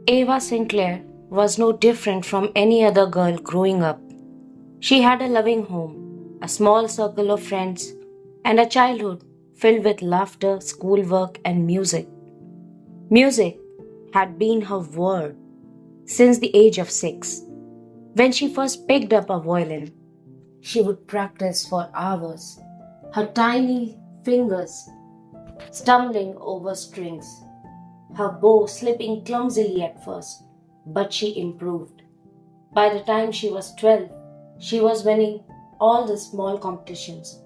Ava Sinclair was no different from any other girl growing up. She had a loving home, a small circle of friends, and a childhood filled with laughter, schoolwork, and music. Music had been her world since the age of 6. When she first picked up a violin, she would practice for hours, her tiny fingers stumbling over strings, her bow slipping clumsily at first, but she improved. By the time she was 12, she was winning all the small competitions,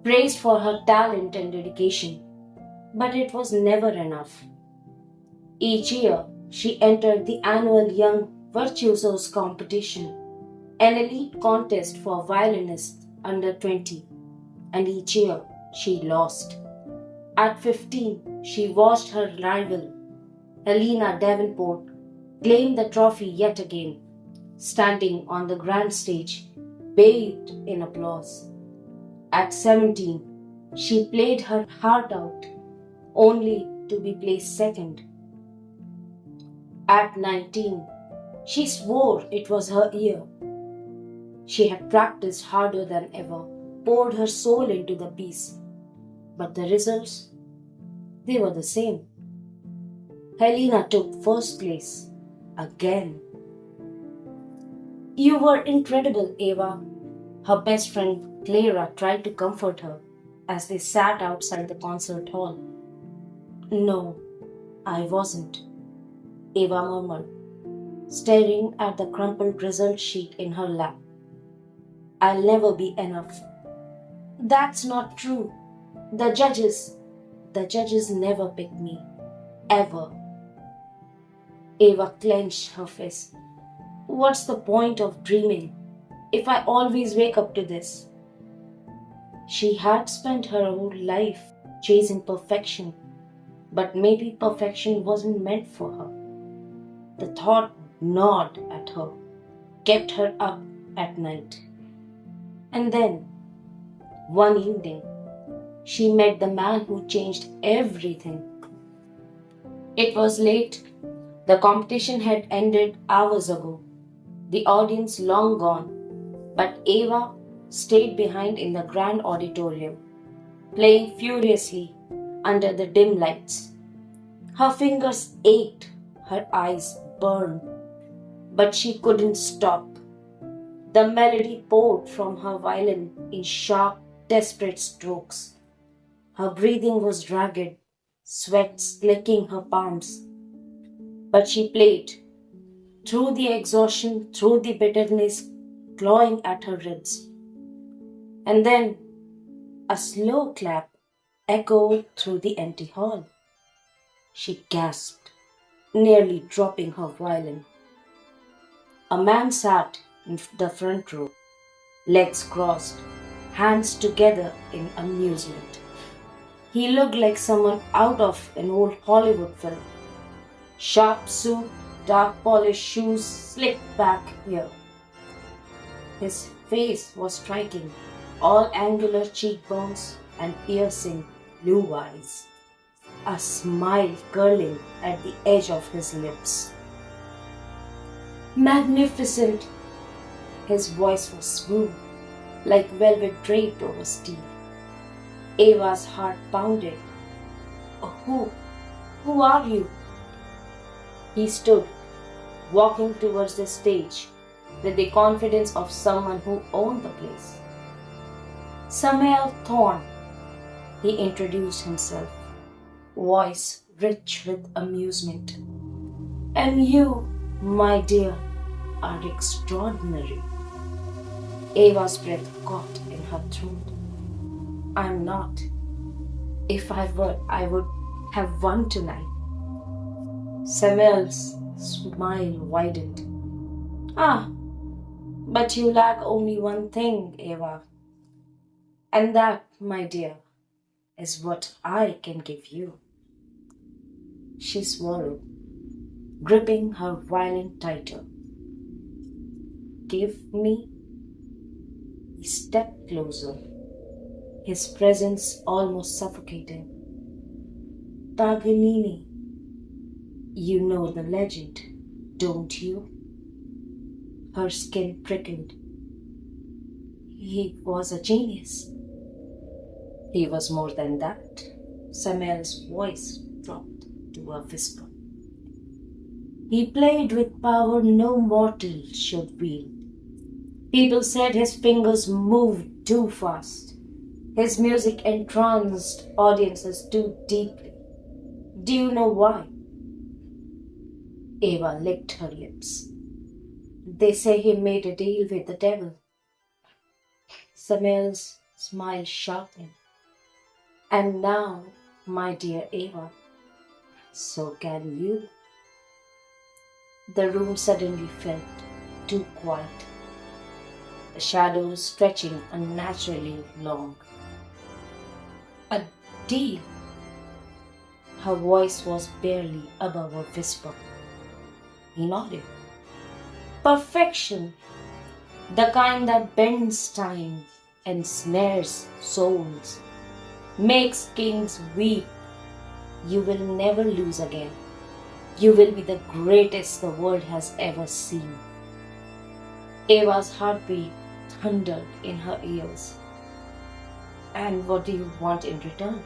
praised for her talent and dedication. But it was never enough. Each year, she entered the annual Young Virtuosos competition, an elite contest for violinists under 20, and each year she lost. At 15, she watched her rival, Helena Davenport, claim the trophy yet again, standing on the grand stage, bathed in applause. At 17, she played her heart out, only to be placed second. At 19, she swore it was her year. She had practiced harder than ever, poured her soul into the piece. But the results, they were the same. Helena took first place again. You were incredible, Ava. Her best friend Clara tried to comfort her as they sat outside the concert hall. No, I wasn't, Ava murmured, staring at the crumpled result sheet in her lap. I'll never be enough. That's not true. The judges never pick me. Ever. Ava clenched her fist. What's the point of dreaming if I always wake up to this? She had spent her whole life chasing perfection, but maybe perfection wasn't meant for her. The thought gnawed at her, kept her up at night. And then, one evening, she met the man who changed everything. It was late. The competition had ended hours ago. The audience long gone. But Ava stayed behind in the grand auditorium, playing furiously under the dim lights. Her fingers ached, her eyes burned, but she couldn't stop. The melody poured from her violin in sharp, desperate strokes. Her breathing was ragged, sweat slicking her palms. But she played, through the exhaustion, through the bitterness clawing at her ribs. And then a slow clap echoed through the empty hall. She gasped, nearly dropping her violin. A man sat in the front row, legs crossed, hands together in amusement. He looked like someone out of an old Hollywood film. Sharp suit, dark polished shoes slicked back here. His face was striking, all angular cheekbones and piercing blue eyes, a smile curling at the edge of his lips. Magnificent! His voice was smooth, like velvet draped over steel. Ava's heart pounded. Who are you? He stood, walking towards the stage with the confidence of someone who owned the place. Samael Thorne, he introduced himself, voice rich with amusement. And you, my dear, are extraordinary. Ava's breath caught in her throat. I'm not. If I were, I would have won tonight. Samuel's smile widened. But you lack only one thing, Ava. And that, my dear, is what I can give you. She swallowed, gripping her violin tighter. Give me? He stepped closer, his presence almost suffocating. Paganini. You know the legend, don't you? Her skin prickled. He was a genius. He was more than that. Samuel's voice dropped to a whisper. He played with power no mortal should wield. People said his fingers moved too fast. His music entranced audiences too deeply. Do you know why? Eva licked her lips. They say he made a deal with the devil. Samuel's smile sharpened. And now, my dear Eva, so can you. The room suddenly felt too quiet, the shadows stretching unnaturally long. A deal? Her voice was barely above a whisper. He nodded. Perfection, the kind that bends time, ensnares souls, makes kings weep. You will never lose again. You will be the greatest the world has ever seen. Eva's heartbeat thundered in her ears. And what do you want in return?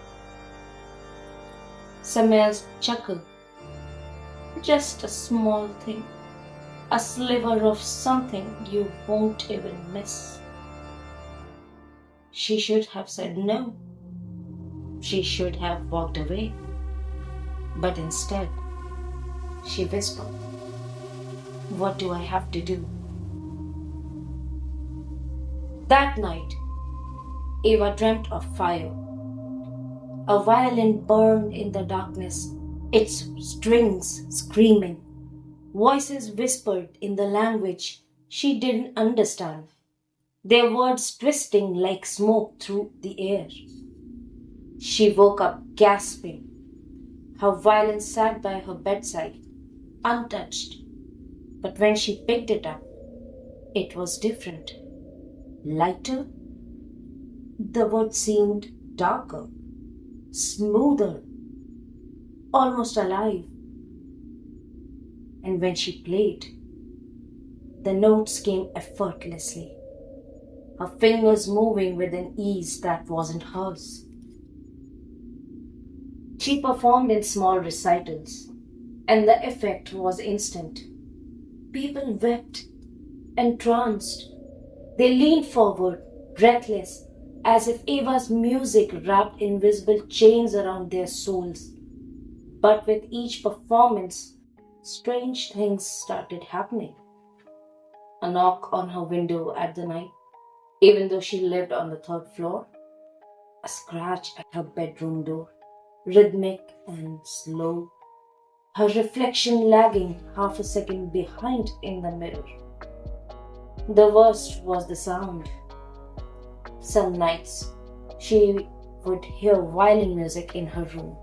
Samuel's chuckled. Just a small thing. A sliver of something you won't even miss. She should have said no. She should have walked away. But instead, she whispered, what do I have to do? That night, Eva dreamt of fire. A violin burned in the darkness, its strings screaming. Voices whispered in the language she didn't understand, their words twisting like smoke through the air. She woke up gasping. Her violin sat by her bedside, untouched. But when she picked it up, it was different. Lighter? The wood seemed darker, smoother, almost alive. And when she played, the notes came effortlessly, her fingers moving with an ease that wasn't hers. She performed in small recitals, and the effect was instant. People wept, entranced. They leaned forward, breathless, as if Eva's music wrapped invisible chains around their souls. But with each performance, strange things started happening. A knock on her window at the night, even though she lived on the third floor. A scratch at her bedroom door, rhythmic and slow. Her reflection lagging half a second behind in the mirror. The worst was the sound. Some nights, she would hear violin music in her room,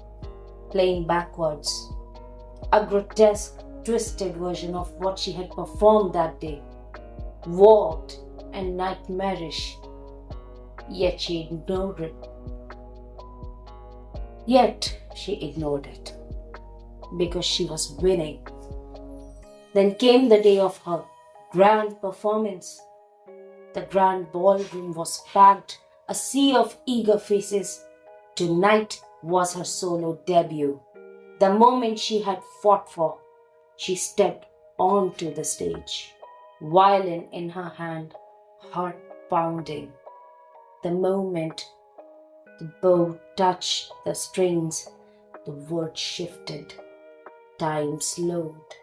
playing backwards. A grotesque, twisted version of what she had performed that day, warped and nightmarish. Yet she ignored it. Because she was winning. Then came the day of her grand performance. The grand ballroom was packed, a sea of eager faces. Tonight was her solo debut. The moment she had fought for, she stepped onto the stage, violin in her hand, heart pounding. The moment the bow touched the strings, the words shifted. Time slowed.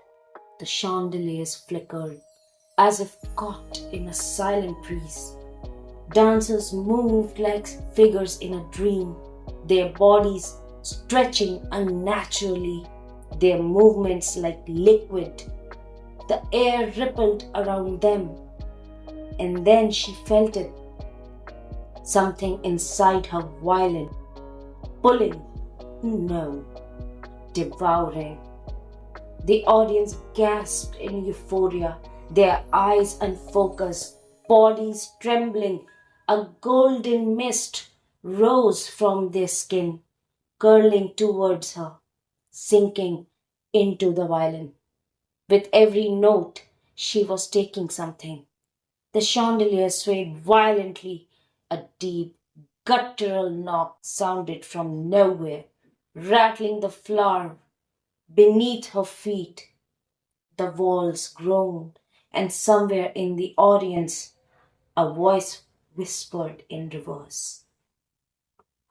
The chandeliers flickered, as if caught in a silent breeze. Dancers moved like figures in a dream, their bodies stretching unnaturally, their movements like liquid. The air rippled around them, and then she felt it. Something inside her violin, pulling, no, devouring. The audience gasped in euphoria, their eyes unfocused, bodies trembling. A golden mist rose from their skin, curling towards her, sinking into the violin. With every note, she was taking something. The chandelier swayed violently. A deep, guttural knock sounded from nowhere, rattling the floor beneath her feet. The walls groaned, and somewhere in the audience, a voice whispered in reverse.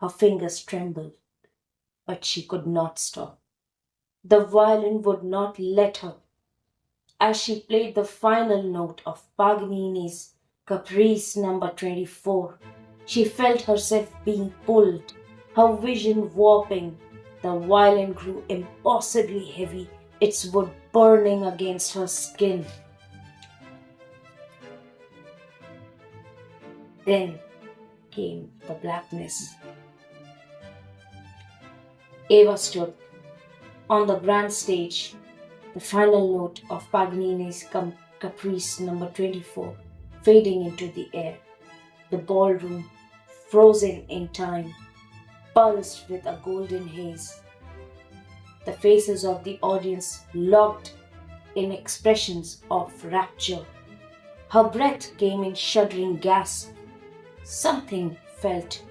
Her fingers trembled, but she could not stop. The violin would not let her. As she played the final note of Paganini's Caprice number 24, she felt herself being pulled, her vision warping. The violin grew impossibly heavy, its wood burning against her skin. Then came the blackness. Eva stood on the grand stage, the final note of Paganini's Caprice number 24 fading into the air. The ballroom, frozen in time, pulsed with a golden haze. The faces of the audience locked in expressions of rapture. Her breath came in shuddering gasps. Something felt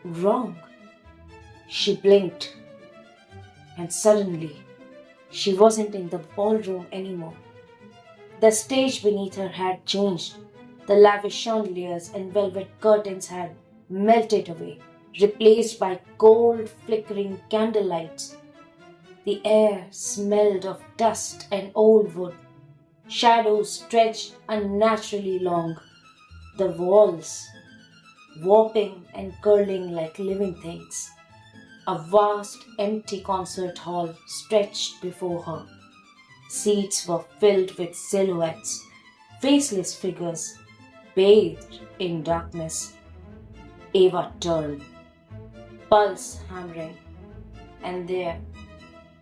wrong. She blinked, and suddenly she wasn't in the ballroom anymore. The stage beneath her had changed. The lavish chandeliers and velvet curtains had melted away, replaced by cold, flickering candlelights. The air smelled of dust and old wood. Shadows stretched unnaturally long. The walls, warping and curling like living things. A vast, empty concert hall stretched before her. Seats were filled with silhouettes, faceless figures, bathed in darkness. Eva turned, pulse hammering, and there,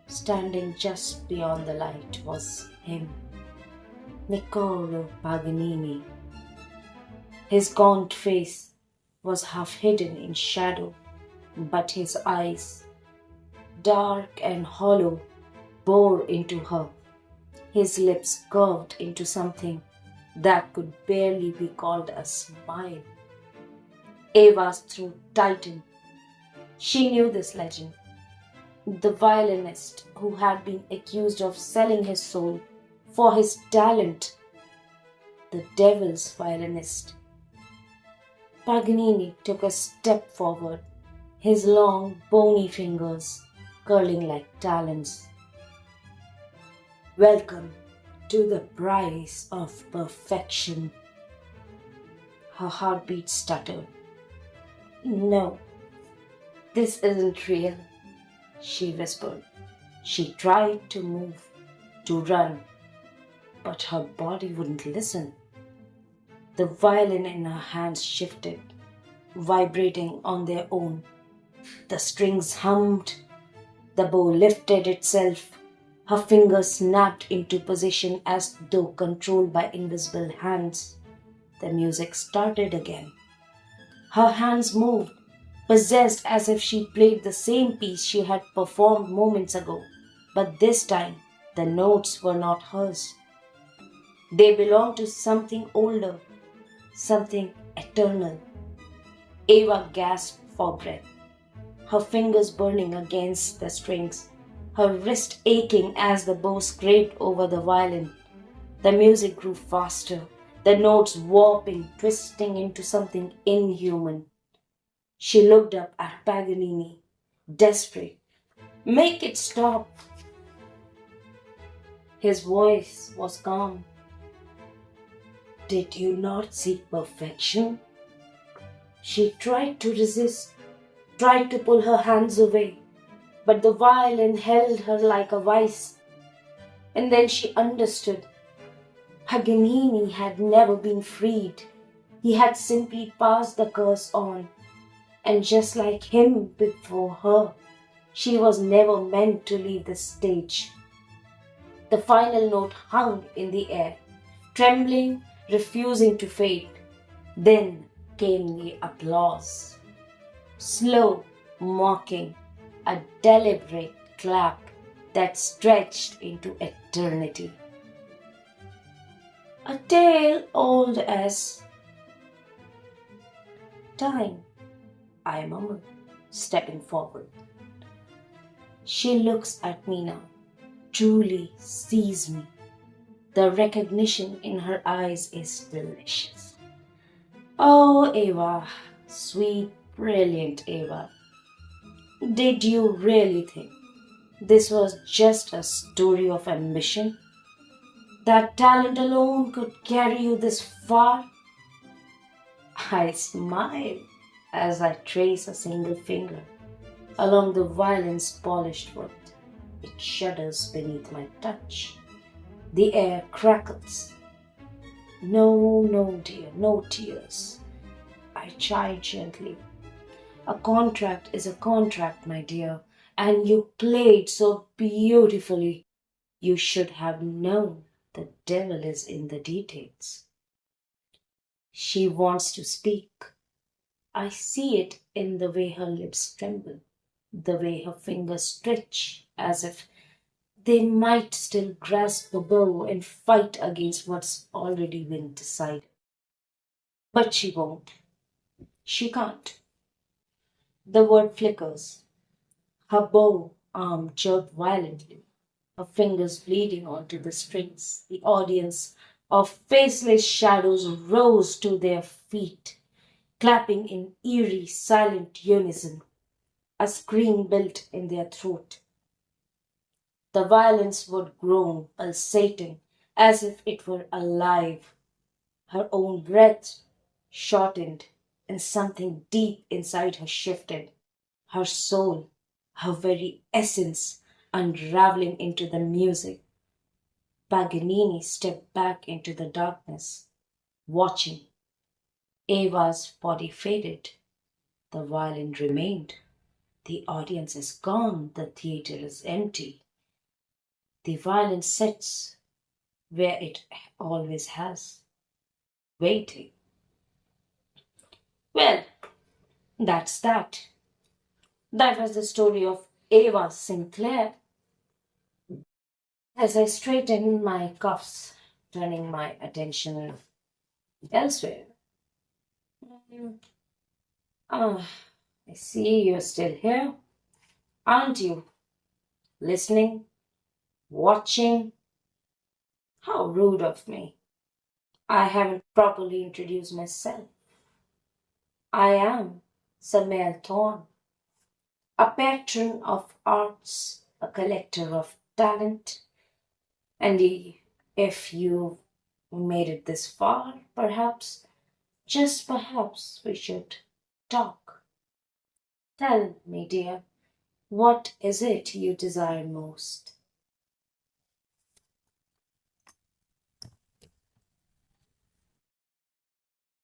standing just beyond the light, was him, Niccolo Paganini. His gaunt face was half hidden in shadow, but his eyes, dark and hollow, bore into her. His lips curved into something that could barely be called a smile. Eva's throat tightened. She knew this legend. The violinist who had been accused of selling his soul for his talent. The devil's violinist. Paganini took a step forward, his long, bony fingers curling like talons. Welcome to the price of perfection. Her heartbeat stuttered. No, this isn't real, she whispered. She tried to move, to run, but her body wouldn't listen. The violin in her hands shifted, vibrating on their own. The strings hummed, the bow lifted itself. Her fingers snapped into position as though controlled by invisible hands. The music started again. Her hands moved, possessed as if she played the same piece she had performed moments ago. But this time, the notes were not hers. They belonged to something older, something eternal. Eva gasped for breath, her fingers burning against the strings, her wrist aching as the bow scraped over the violin. The music grew faster, the notes warping, twisting into something inhuman. She looked up at Paganini, desperate. Make it stop! His voice was calm. Did you not seek perfection? She tried to resist, tried to pull her hands away, but the violin held her like a vice. And then she understood. Paganini had never been freed. He had simply passed the curse on. And just like him before her, she was never meant to leave the stage. The final note hung in the air, trembling, refusing to fade. Then came the applause. Slow, mocking, a deliberate clap. that stretched into eternity. A tale old as time, I murmured, stepping forward. She looks at me now, truly sees me. The recognition in her eyes is delicious. Oh, Ava, sweet, brilliant Ava, did you really think this was just a story of ambition? That talent alone could carry you this far? I smile as I trace a single finger along the violin's polished wood. It shudders beneath my touch. The air crackles. No, no, dear, no tears. I chide gently. A contract is a contract, my dear, and you played so beautifully. You should have known the devil is in the details. She wants to speak. I see it in the way her lips tremble, the way her fingers stretch as if they might still grasp the bow and fight against what's already been decided. But she won't. She can't. The word flickers. Her bow arm jerked violently, her fingers bleeding onto the strings. The audience of faceless shadows rose to their feet, clapping in eerie, silent unison. A scream built in their throat. The violence would groan, pulsating, as if it were alive. Her own breath shortened, and something deep inside her shifted. Her soul, her very essence, unraveling into the music. Paganini stepped back into the darkness, watching. Ava's body faded. The violin remained. The audience is gone. The theater is empty. The violin sits where it always has, waiting. Well, that's that. That was the story of Ava Sinclair. As I straightened my cuffs, turning my attention elsewhere. Ah, I see you're still here, aren't you? Listening, watching. How rude of me. I haven't properly introduced myself. I am Samuel Thorne, a patron of arts, a collector of talent, and if you've made it this far, perhaps, just perhaps, we should talk. Tell me, dear, what is it you desire most?